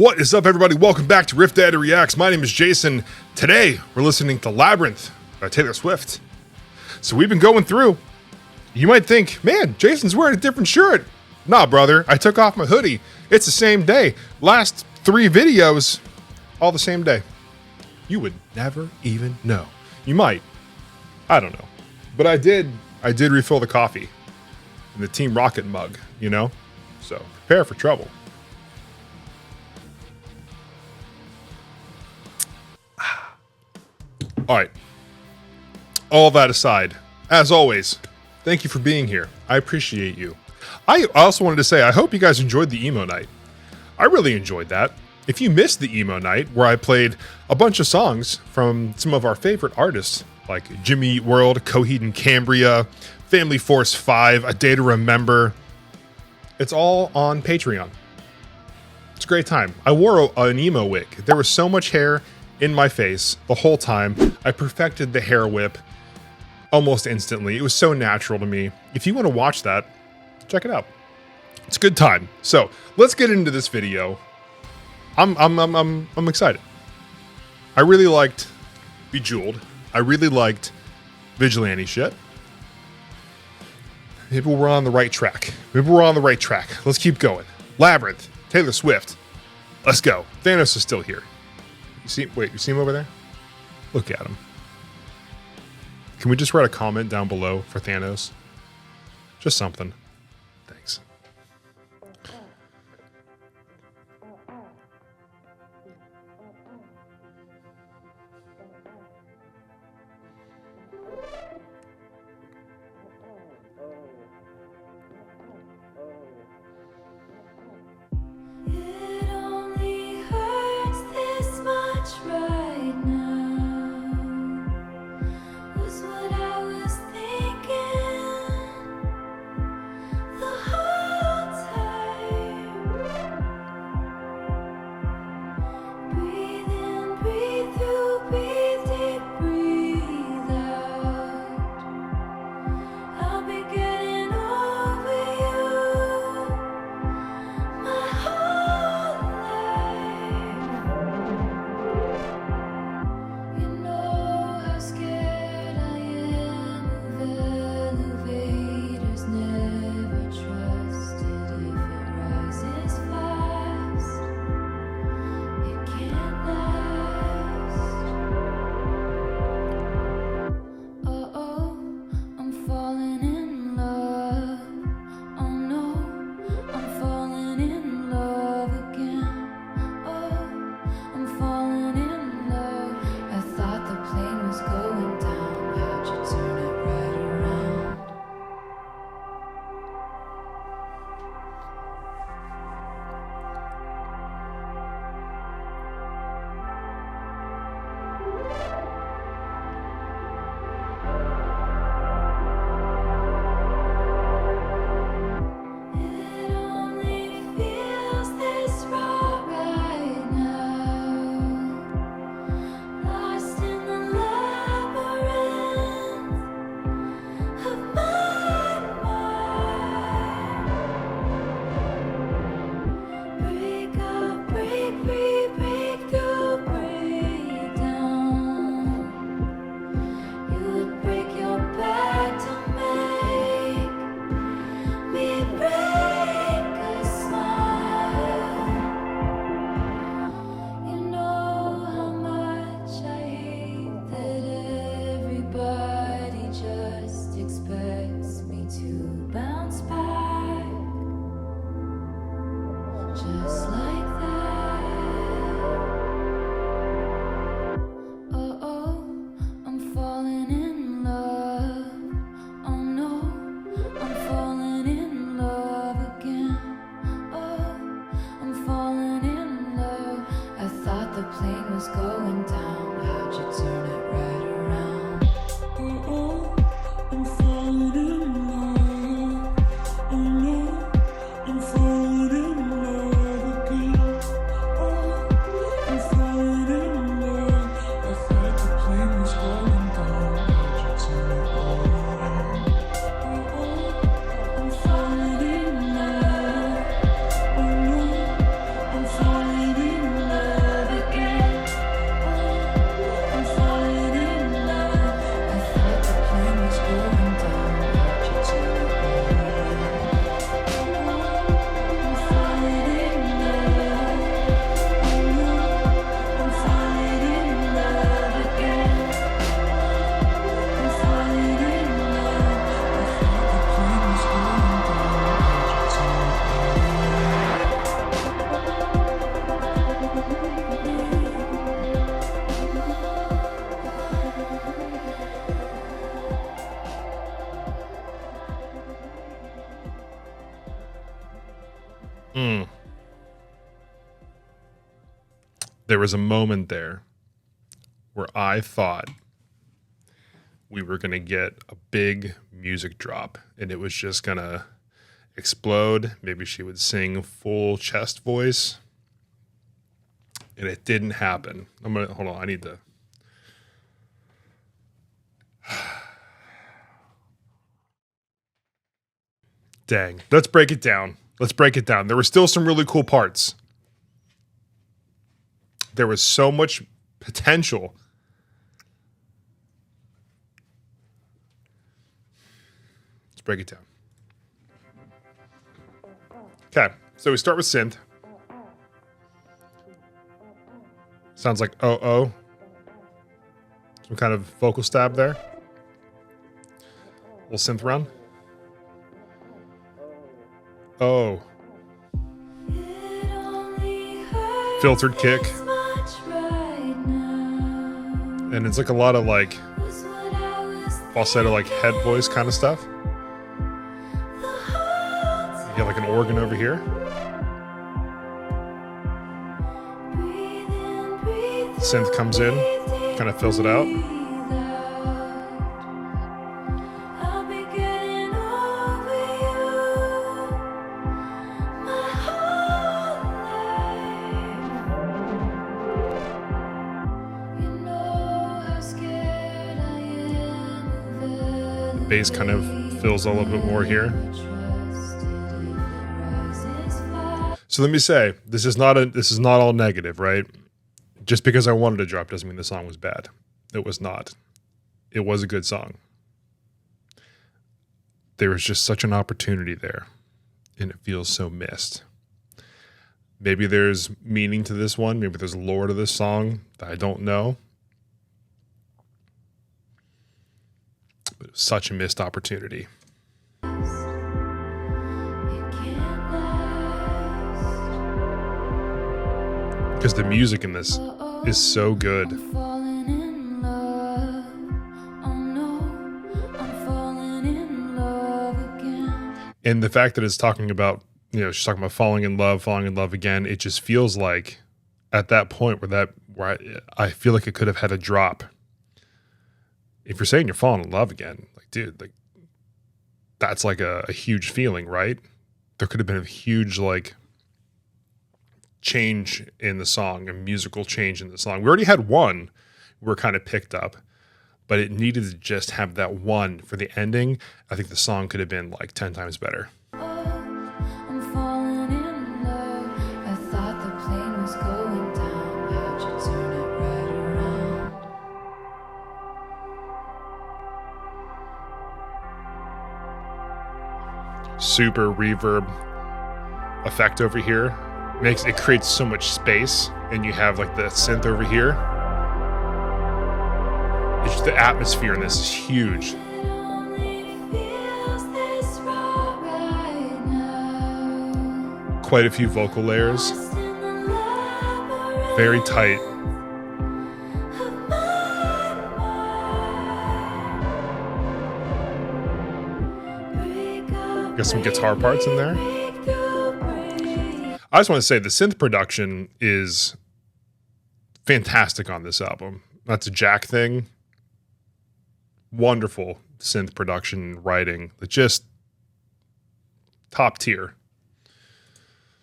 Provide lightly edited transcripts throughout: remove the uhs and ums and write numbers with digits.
What is up, everybody? Welcome back to Riff Dad Reacts. My name is Jason. Today, we're listening to Labryinth by Taylor Swift. So we've been going through. You might think, man, Jason's wearing a different shirt. Nah, brother, I took off my hoodie. It's the same day. Last 3 videos, all the same day. You would never even know. You might. I don't know. But I did refill the coffee in the Team Rocket mug, you know? So prepare for trouble. All right. All that aside, as always, thank you for being here. I appreciate you. I also wanted to say, I hope you guys enjoyed the emo night. I really enjoyed that. If you missed the emo night, where I played a bunch of songs from some of our favorite artists, like Jimmy Eat World, Coheed and Cambria, Family Force 5, A Day to Remember, it's all on Patreon. It's a great time. I wore an emo wig. There was so much hair in my face the whole time. I perfected the hair whip almost instantly. It was so natural to me. If you want to watch that, check it out. It's a good time. So let's get into this video. I'm excited. I really liked Bejeweled. I really liked Vigilante shit. Maybe we're on the right track. Let's keep going. Labryinth, Taylor Swift. Let's go. Thanos is still here. You see him over there? Look at him. Can we just write a comment down below for Thanos? Just something. Thanks. there was a moment there where I thought we were going to get a big music drop and it was just going to explode. Maybe she would sing full chest voice. And it didn't happen. Hold on, I need to. Dang. Let's break it down. There were still some really cool parts. There was so much potential. Let's break it down. Okay, so we start with synth. Sounds like oh. Some kind of vocal stab there. Little synth run. Oh. Filtered kick. And it's like a lot of like falsetto, like head voice kind of stuff. You get like an organ over here. Synth comes in, kind of fills it out. Bass kind of fills a little bit more here. So let me say, this is not all negative, right? Just because I wanted to drop doesn't mean the song was bad. It was not. It was a good song. There was just such an opportunity there, and it feels so missed. Maybe there's meaning to this one. Maybe there's lore to this song that I don't know. But it was such a missed opportunity. Because the music in this is so good. And the fact that it's talking about, she's talking about falling in love again. It just feels like at that point where I feel like it could have had a drop. If you're saying you're falling in love again, like, dude, like that's like a huge feeling, right? There could have been a huge like change in the song, a musical change in the song. We already had one where it kind of picked up, but it needed to just have that one for the ending. I think the song could have been like 10 times better. Super reverb effect over here. It creates so much space, and you have like the synth over here. It's just the atmosphere in this is huge. Quite a few vocal layers. Very tight. Got some guitar parts in there. I just want to say the synth production is fantastic on this album. That's a Jack thing. Wonderful synth production, writing. Just top tier.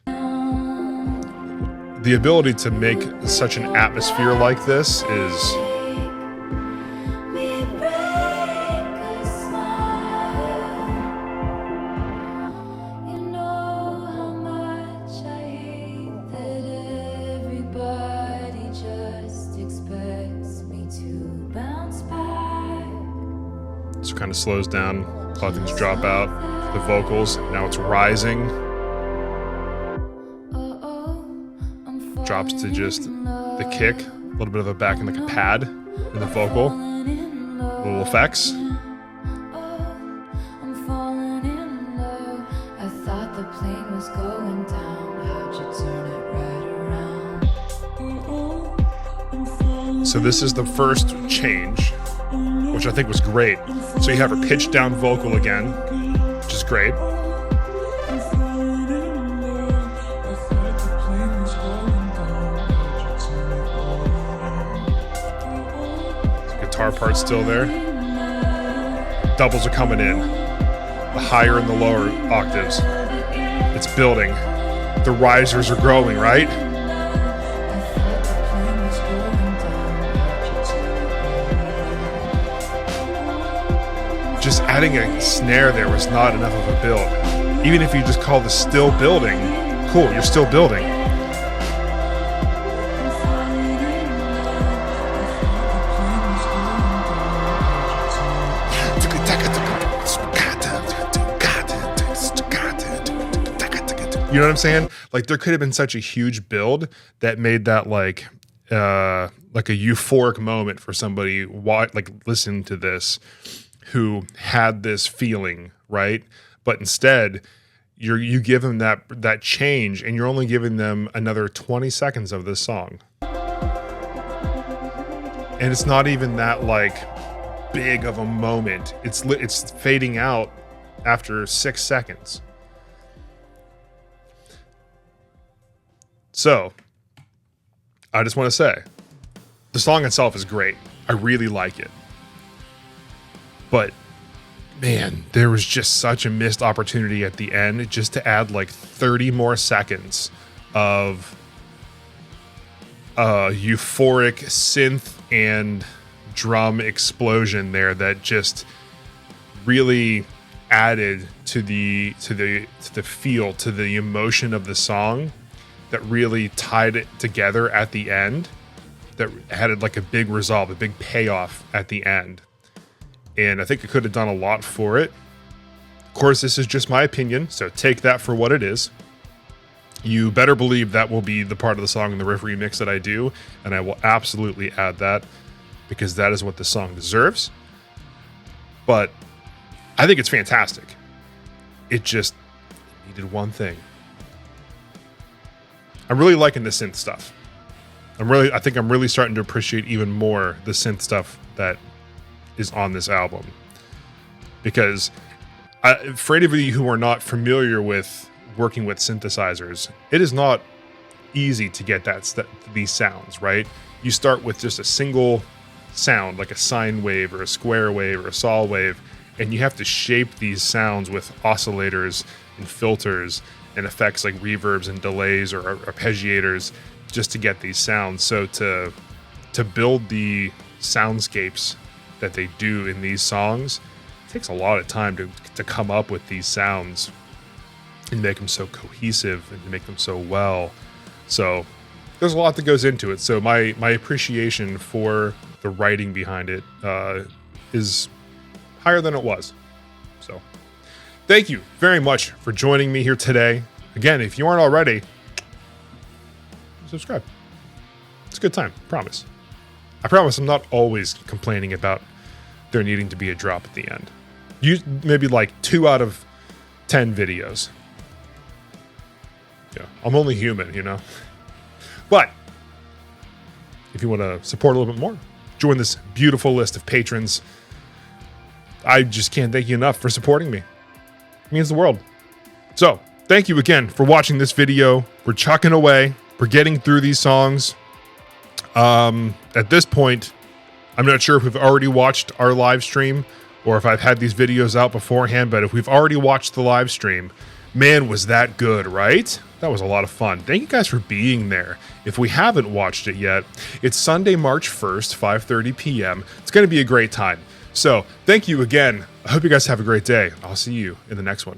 The ability to make such an atmosphere like this is... kind of slows down, a lot of things drop out, the vocals, now it's rising, drops to just the kick, a little bit of a back and like a pad in the vocal, little effects. So this is the first change, which I think was great. So you have her pitched down vocal again, which is great. guitar part's still there. Doubles are coming in. The higher and the lower octaves. It's building. The risers are growing, right? Just adding a snare there was not enough of a build. Even if you just call this still building, cool, you're still building. You know what I'm saying? Like there could have been such a huge build that made that like a euphoric moment for somebody like listening to this who had this feeling, right? But instead, you give them that change, and you're only giving them another 20 seconds of this song, and it's not even that like big of a moment. It's fading out after 6 seconds. So, I just want to say, the song itself is great. I really like it. But, man, there was just such a missed opportunity at the end just to add like 30 more seconds of euphoric synth and drum explosion there that just really added to the feel, to the emotion of the song, that really tied it together at the end, that had like a big resolve, a big payoff at the end. And I think it could have done a lot for it. Of course, this is just my opinion, so take that for what it is. You better believe that will be the part of the song in the riff remix that I do, and I will absolutely add that because that is what the song deserves. But I think it's fantastic. It just needed one thing. I'm really liking the synth stuff. I think I'm really starting to appreciate even more the synth stuff that is on this album. Because for any of you who are not familiar with working with synthesizers, it is not easy to get these sounds, right? You start with just a single sound, like a sine wave or a square wave or a saw wave, and you have to shape these sounds with oscillators and filters and effects like reverbs and delays or arpeggiators just to get these sounds. So to build the soundscapes that they do in these songs, it takes a lot of time to come up with these sounds and make them so cohesive and to make them so well. So there's a lot that goes into it. So my appreciation for the writing behind it is higher than it was. So thank you very much for joining me here today. Again, if you aren't already, subscribe. It's a good time, promise. I promise I'm not always complaining about there needing to be a drop at the end. Maybe like 2 out of 10 videos. Yeah, I'm only human, you know? But if you want to support a little bit more, join this beautiful list of patrons. I just can't thank you enough for supporting me. It means the world. So, thank you again for watching this video. We're chucking away. We're getting through these songs. At this point, I'm not sure if we've already watched our live stream or if I've had these videos out beforehand, but if we've already watched the live stream, man, was that good, right? That was a lot of fun. Thank you guys for being there. If we haven't watched it yet, it's Sunday, March 1st, 5:30 p.m. It's going to be a great time. So thank you again. I hope you guys have a great day. I'll see you in the next one.